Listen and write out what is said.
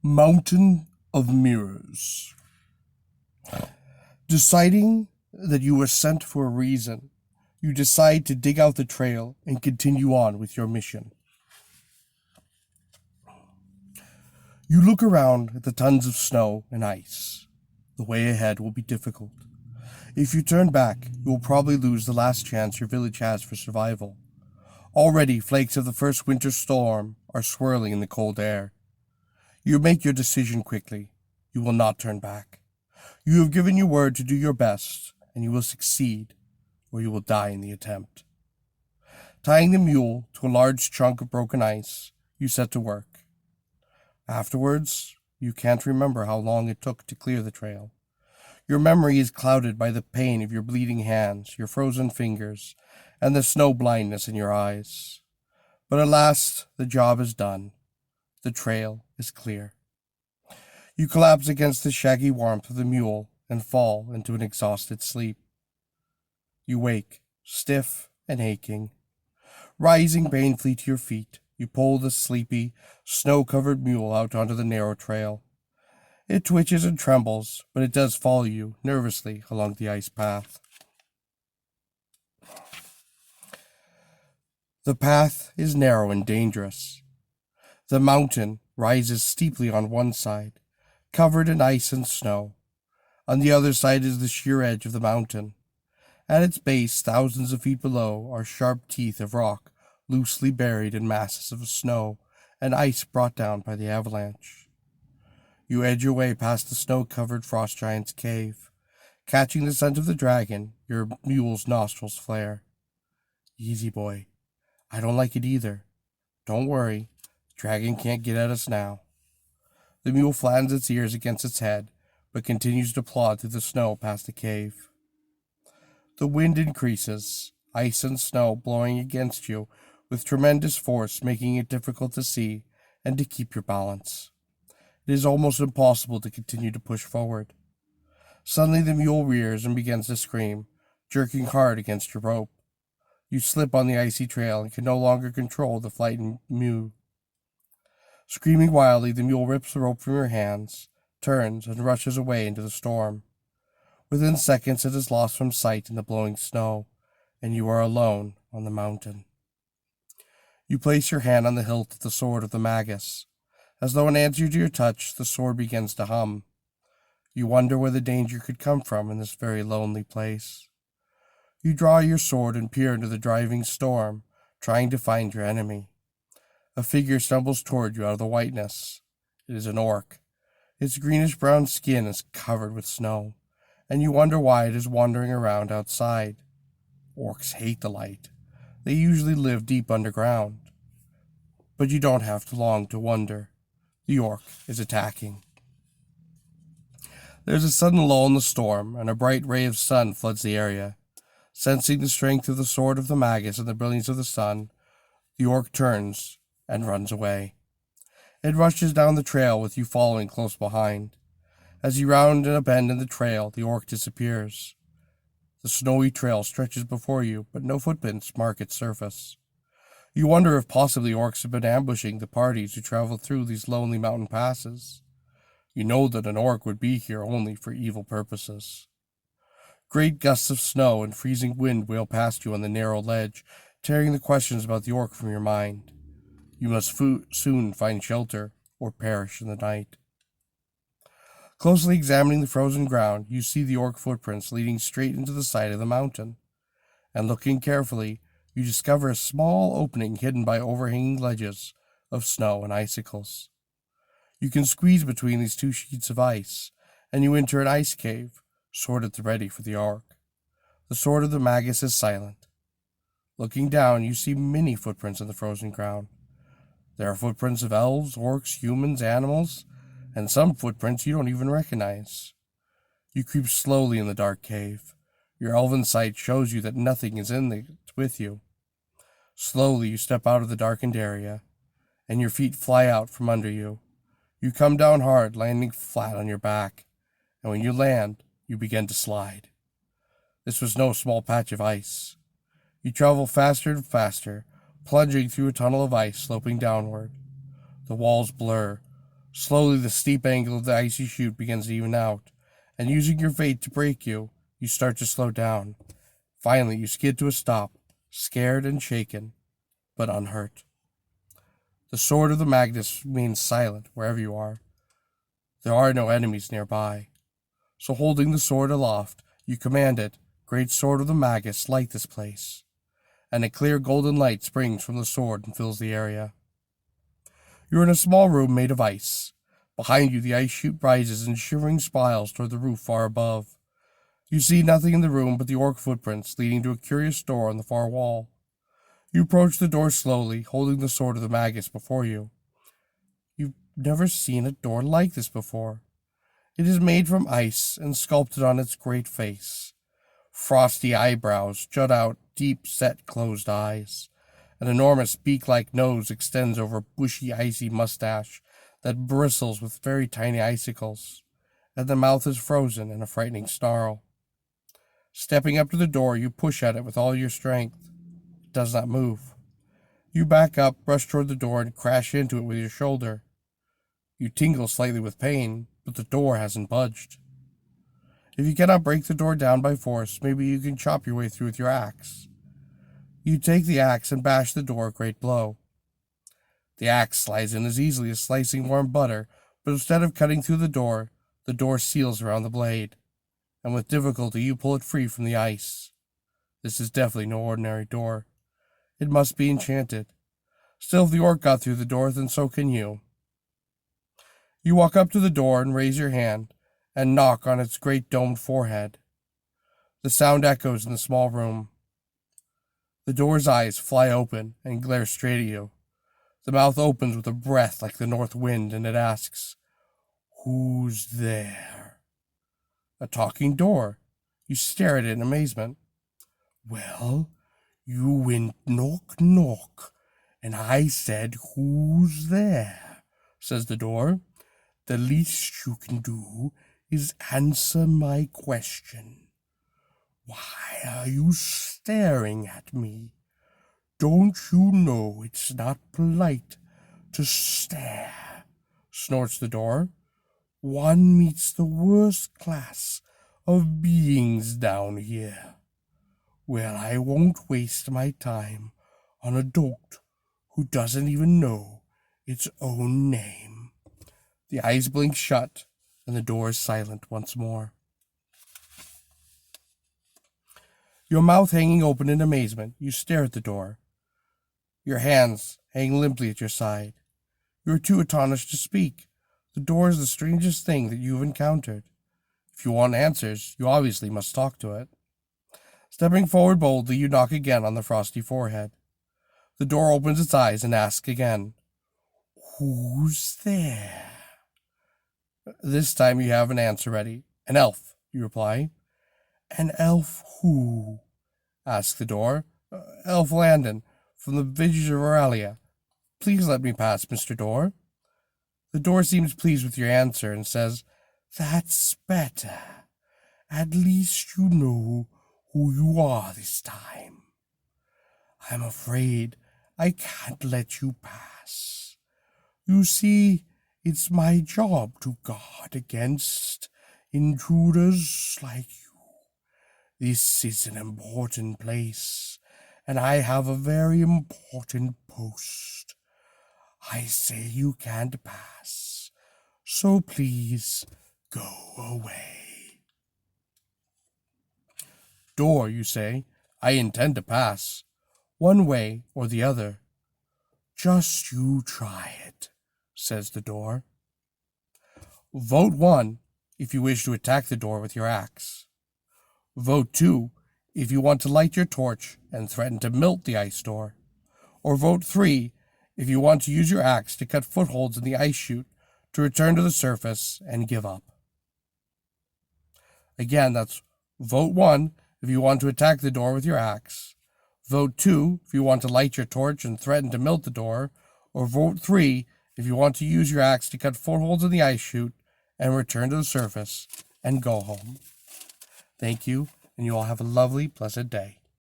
Mountain of Mirrors. Deciding that you were sent for a reason, you decide to dig out the trail and continue on with your mission. You look around at the tons of snow and ice. The way ahead will be difficult. If you turn back, you will probably lose the last chance your village has for survival. Already, flakes of the first winter storm are swirling in the cold air. You make your decision quickly. You will not turn back. You have given your word to do your best, and you will succeed, or you will die in the attempt. Tying the mule to a large chunk of broken ice, you set to work. Afterwards, you can't remember how long it took to clear the trail. Your memory is clouded by the pain of your bleeding hands, your frozen fingers, and the snow blindness in your eyes. But at last, the job is done. The trail is clear. You collapse against the shaggy warmth of the mule and fall into an exhausted sleep. You wake, stiff and aching. Rising painfully to your feet, you pull the sleepy, snow-covered mule out onto the narrow trail. It twitches and trembles, but it does follow you nervously along the ice path. The path is narrow and dangerous. The mountain rises steeply on one side, covered in ice and snow. On the other side is the sheer edge of the mountain. At its base, thousands of feet below, are sharp teeth of rock, loosely buried in masses of snow and ice brought down by the avalanche. You edge your way past the snow-covered frost giant's cave. Catching the scent of the dragon, your mule's nostrils flare. Easy, boy. I don't like it either. Don't worry. The dragon can't get at us now. The mule flattens its ears against its head, but continues to plod through the snow past the cave. The wind increases, ice and snow blowing against you with tremendous force, making it difficult to see and to keep your balance. It is almost impossible to continue to push forward. Suddenly the mule rears and begins to scream, jerking hard against your rope. You slip on the icy trail and can no longer control the frightened mule. Screaming wildly, the mule rips the rope from your hands, turns, and rushes away into the storm. Within seconds it is lost from sight in the blowing snow, and you are alone on the mountain. You place your hand on the hilt of the sword of the magus. As though in answer to your touch, the sword begins to hum. You wonder where the danger could come from in this very lonely place. You draw your sword and peer into the driving storm, trying to find your enemy. A figure stumbles toward you out of the whiteness. It is an orc. Its greenish-brown skin is covered with snow, and you wonder why it is wandering around outside. Orcs hate the light. They usually live deep underground. But you don't have to long to wonder. The orc is attacking. There's a sudden lull in the storm, and a bright ray of sun floods the area. Sensing the strength of the sword of the magus and the brilliance of the sun, the orc turns and runs away. It rushes down the trail with you following close behind. As you round a bend in the trail, the orc disappears. The snowy trail stretches before you, but no footprints mark its surface. You wonder if possibly orcs have been ambushing the parties who travel through these lonely mountain passes. You know that an orc would be here only for evil purposes. Great gusts of snow and freezing wind wail past you on the narrow ledge, tearing the questions about the orc from your mind. You must soon find shelter or perish in the night. Closely examining the frozen ground, you see the orc footprints leading straight into the side of the mountain. And looking carefully, you discover a small opening hidden by overhanging ledges of snow and icicles. You can squeeze between these two sheets of ice, and you enter an ice cave, sword at the ready for the orc. The sword of the magus is silent. Looking down, you see many footprints in the frozen ground. There are footprints of elves, orcs, humans, animals, and some footprints you don't even recognize. You creep slowly in the dark cave. Your elven sight shows you that nothing is with you. Slowly you step out of the darkened area, and your feet fly out from under you. You come down hard, landing flat on your back, and when you land, you begin to slide. This was no small patch of ice. You travel faster and faster, plunging through a tunnel of ice sloping downward. The walls blur. Slowly, the steep angle of the icy chute begins to even out, and using your fate to break you, you start to slow down. Finally, you skid to a stop, scared and shaken, but unhurt. The sword of the Magus remains silent wherever you are. There are no enemies nearby. So holding the sword aloft, you command it, "Great sword of the Magus, light this place." And a clear golden light springs from the sword and fills the area. You're in a small room made of ice. Behind you, the ice chute rises in shivering spirals toward the roof far above. You see nothing in the room but the orc footprints leading to a curious door on the far wall. You approach the door slowly, holding the sword of the Magus before you. You've never seen a door like this before. It is made from ice and sculpted on its great face. Frosty eyebrows jut out deep-set closed eyes. An enormous beak-like nose extends over a bushy, icy mustache that bristles with very tiny icicles, and the mouth is frozen in a frightening snarl. Stepping up to the door, you push at it with all your strength. It does not move. You back up, rush toward the door, and crash into it with your shoulder. You tingle slightly with pain, but the door hasn't budged. If you cannot break the door down by force, maybe you can chop your way through with your axe. You take the axe and bash the door a great blow. The axe slides in as easily as slicing warm butter, but instead of cutting through the door seals around the blade, and with difficulty you pull it free from the ice. This is definitely no ordinary door. It must be enchanted. Still, if the orc got through the door, then so can you. You walk up to the door and raise your hand, and knock on its great domed forehead. The sound echoes in the small room. The door's eyes fly open and glare straight at you. The mouth opens with a breath like the north wind, and it asks, "Who's there?" A talking door. You stare at it in amazement. "Well, you went knock, knock, and I said, 'Who's there?'" says the door. "The least you can do is answer my question. Why are you staring at me? Don't you know it's not polite to stare?" snorts the door. "One meets the worst class of beings down here. Well, I won't waste my time on a dolt who doesn't even know its own name." The eyes blink shut, and the door is silent once more. Your mouth hanging open in amazement, you stare at the door. Your hands hang limply at your side. You are too astonished to speak. The door is the strangest thing that you have encountered. If you want answers, you obviously must talk to it. Stepping forward boldly, you knock again on the frosty forehead. The door opens its eyes and asks again, "Who's there?" This time you have an answer ready. "An elf," you reply. "An elf who?" asks the door. "Elf Landon, from the villages of Aurelia. Please let me pass, Mr. Door." The door seems pleased with your answer and says, "That's better. At least you know who you are this time. I'm afraid I can't let you pass. You see, it's my job to guard against intruders like you. This is an important place, and I have a very important post. I say you can't pass, so please go away." "Door," you say, "I intend to pass, one way or the other." "Just you try it," says the door. Vote 1 if you wish to attack the door with your axe. Vote 2 if you want to light your torch and threaten to melt the ice door. Or vote 3 if you want to use your axe to cut footholds in the ice chute to return to the surface and give up. Again, that's vote 1 if you want to attack the door with your axe. Vote 2 if you want to light your torch and threaten to melt the door. Or vote 3 if you want to use your axe to cut footholds in the ice chute and return to the surface and go home. Thank you, and you all have a lovely, blessed day.